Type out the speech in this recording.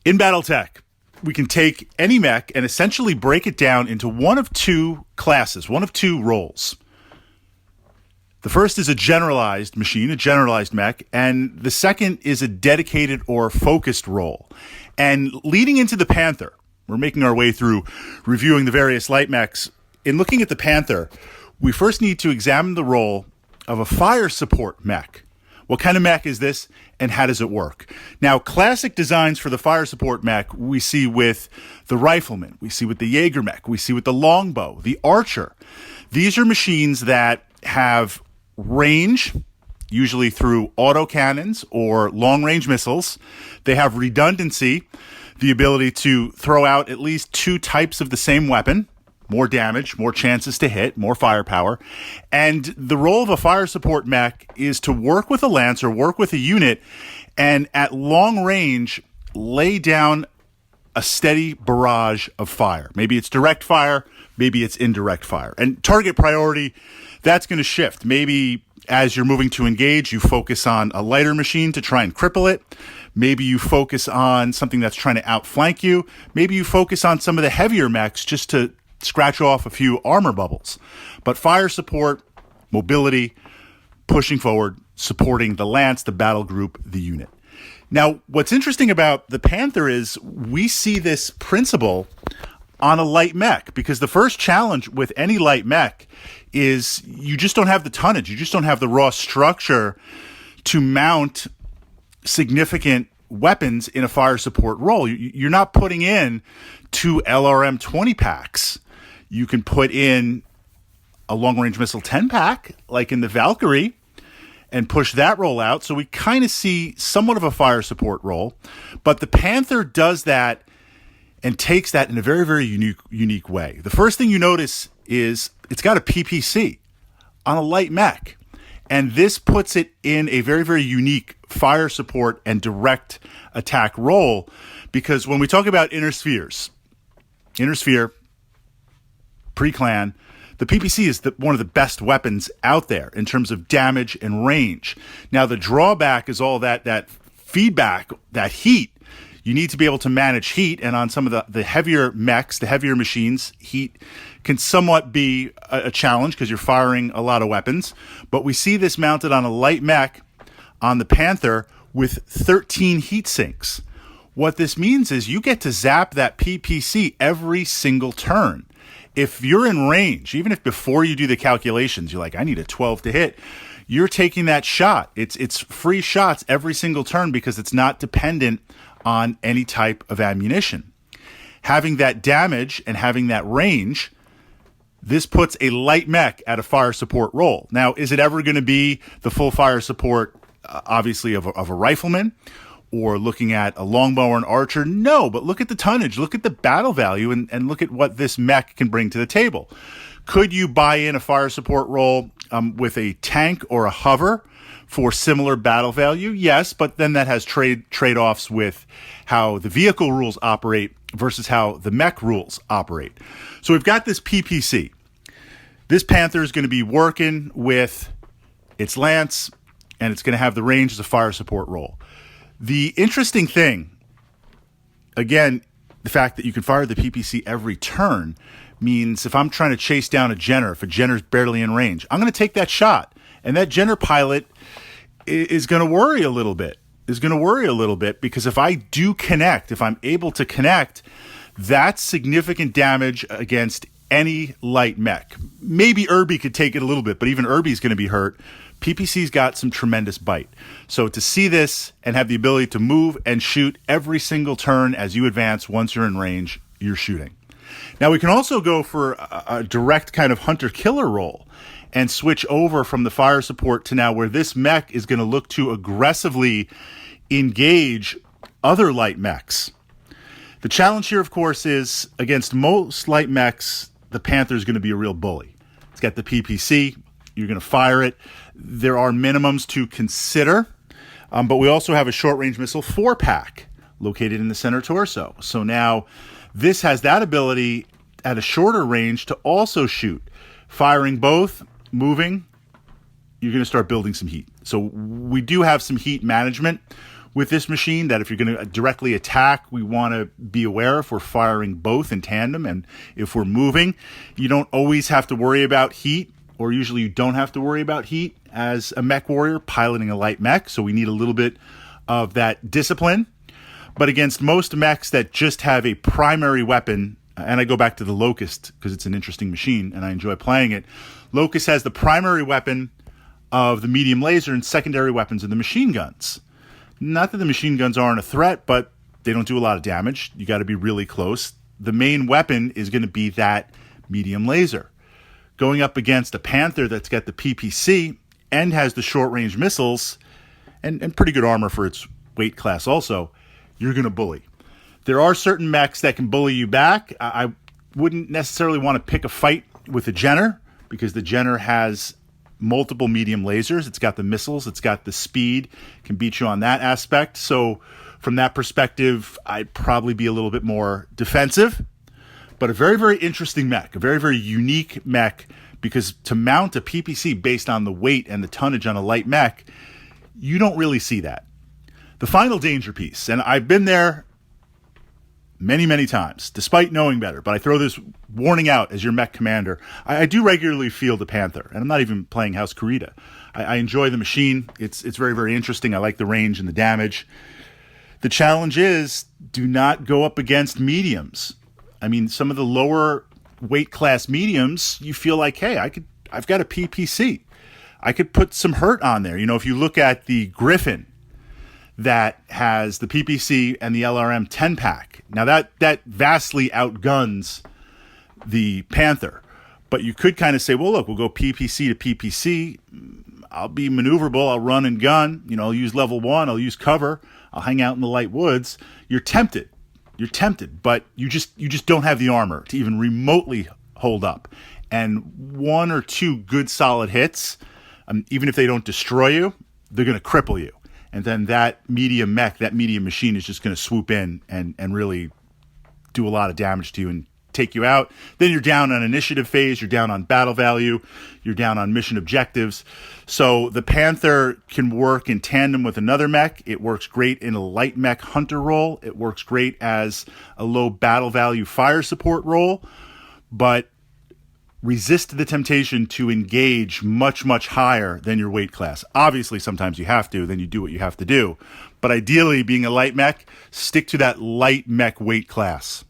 In Battletech, we can take any mech and essentially break it down into one of two classes, one of two roles. The first is a generalized machine, a generalized mech, and the second is a dedicated or focused role. And leading into the Panther, we're making our way through reviewing the various light mechs. In looking at the Panther, we first need to examine the role of a fire support mech. What kind of mech is this, and how does it work? Now, classic designs for the fire support mech we see with the rifleman, we see with the Jaeger mech, we see with the longbow, the archer. These are machines that have range, usually through autocannons or long-range missiles. They have redundancy, the ability to throw out at least two types of the same weapon, more damage, more chances to hit, more firepower. And the role of a fire support mech is to work with a lancer, work with a unit, and at long range, lay down a steady barrage of fire. Maybe it's direct fire, maybe it's indirect fire. And target priority, that's going to shift. Maybe as you're moving to engage, you focus on a lighter machine to try and cripple it. Maybe you focus on something that's trying to outflank you. Maybe you focus on some of the heavier mechs just to scratch off a few armor bubbles. But fire support, mobility, pushing forward, supporting the lance, the battle group, the unit. Now, what's interesting about the Panther is we see this principle on a light mech, because the first challenge with any light mech is you just don't have the tonnage. You just don't have the raw structure to mount significant weapons in a fire support role. You're not putting in two LRM 20 packs. You can put in a long-range missile 10-pack, like in the Valkyrie, and push that roll out. So we kind of see somewhat of a fire support role. But the Panther does that and takes that in a very, very unique way. The first thing you notice is it's got a PPC on a light mech. And this puts it in a very, very unique fire support and direct attack role. Because when we talk about inner sphere, pre-clan, the PPC is one of the best weapons out there in terms of damage and range. Now, the drawback is all that feedback, that heat. You need to be able to manage heat, and on some of the heavier mechs, the heavier machines, heat can somewhat be a challenge because you're firing a lot of weapons. But we see this mounted on a light mech on the Panther with 13 heat sinks. What this means is you get to zap that PPC every single turn. If you're in range, even if before you do the calculations, you're like, I need a 12 to hit, you're taking that shot. It's free shots every single turn because it's not dependent on any type of ammunition. Having that damage and having that range, this puts a light mech at a fire support role. Now, is it ever going to be the full fire support, obviously, of a rifleman? Or looking at a longbow or an archer? No, but look at the tonnage, look at the battle value, and look at what this mech can bring to the table. Could you buy in a fire support role with a tank or a hover for similar battle value? Yes, but then that has trade-offs with how the vehicle rules operate versus how the mech rules operate. So we've got this PPC. This Panther is going to be working with its lance, and it's going to have the range as a fire support role. The interesting thing, again, the fact that you can fire the PPC every turn means if I'm trying to chase down a Jenner, if a Jenner's barely in range, I'm going to take that shot. And that Jenner pilot is going to worry a little bit, because if I do connect, if I'm able to connect, that's significant damage against any light mech. Maybe Irby could take it a little bit, but even Irby's going to be hurt. PPC's got some tremendous bite. So to see this and have the ability to move and shoot every single turn as you advance, once you're in range, you're shooting. Now we can also go for a direct kind of hunter-killer role and switch over from the fire support to now where this mech is going to look to aggressively engage other light mechs. The challenge here, of course, is against most light mechs, the Panther is going to be a real bully. It's got the PPC. You're going to fire it. There are minimums to consider, but we also have a short-range missile 4-pack located in the center torso. So now this has that ability at a shorter range to also shoot. Firing both, moving, you're going to start building some heat. So we do have some heat management with this machine that if you're going to directly attack, we want to be aware if we're firing both in tandem, and if we're moving, you don't always have to worry about heat, or usually you don't have to worry about heat as a mech warrior piloting a light mech, so we need a little bit of that discipline. But against most mechs that just have a primary weapon, and I go back to the Locust because it's an interesting machine and I enjoy playing it, Locust has the primary weapon of the medium laser and secondary weapons of the machine guns. Not that the machine guns aren't a threat, but they don't do a lot of damage. You got to be really close. The main weapon is going to be that medium laser. Going up against a Panther that's got the PPC and has the short-range missiles and pretty good armor for its weight class also, you're going to bully. There are certain mechs that can bully you back. I wouldn't necessarily want to pick a fight with a Jenner because the Jenner has multiple medium lasers. It's got the missiles. It's got the speed. Can beat you on that aspect. So from that perspective, I'd probably be a little bit more defensive. But a very, very interesting mech. A very, very unique mech because to mount a PPC based on the weight and the tonnage on a light mech, you don't really see that. The final danger piece, and I've been there many, many times, despite knowing better, but I throw this warning out as your mech commander. I do regularly field the Panther, and I'm not even playing House Kurita. I enjoy the machine. It's very, very interesting. I like the range and the damage. The challenge is, do not go up against mediums. I mean, some of the lower weight class mediums, you feel like, hey, I've got a PPC. I could put some hurt on there. You know, if you look at the Griffin that has the PPC and the LRM 10-pack. Now that vastly outguns the Panther. But you could kind of say, well, look, we'll go PPC to PPC. I'll be maneuverable. I'll run and gun. You know, I'll use level 1. I'll use cover. I'll hang out in the light woods. You're tempted. But you just don't have the armor to even remotely hold up. And 1 or 2 good solid hits, even if they don't destroy you, they're going to cripple you. And then that medium mech, that medium machine is just going to swoop in and really do a lot of damage to you and take you out. Then you're down on initiative phase, you're down on battle value, you're down on mission objectives. So the Panther can work in tandem with another mech. It works great in a light mech hunter role. It works great as a low battle value fire support role. But resist the temptation to engage much, much higher than your weight class. Obviously, sometimes you have to, then you do what you have to do. But ideally, being a light mech, stick to that light mech weight class.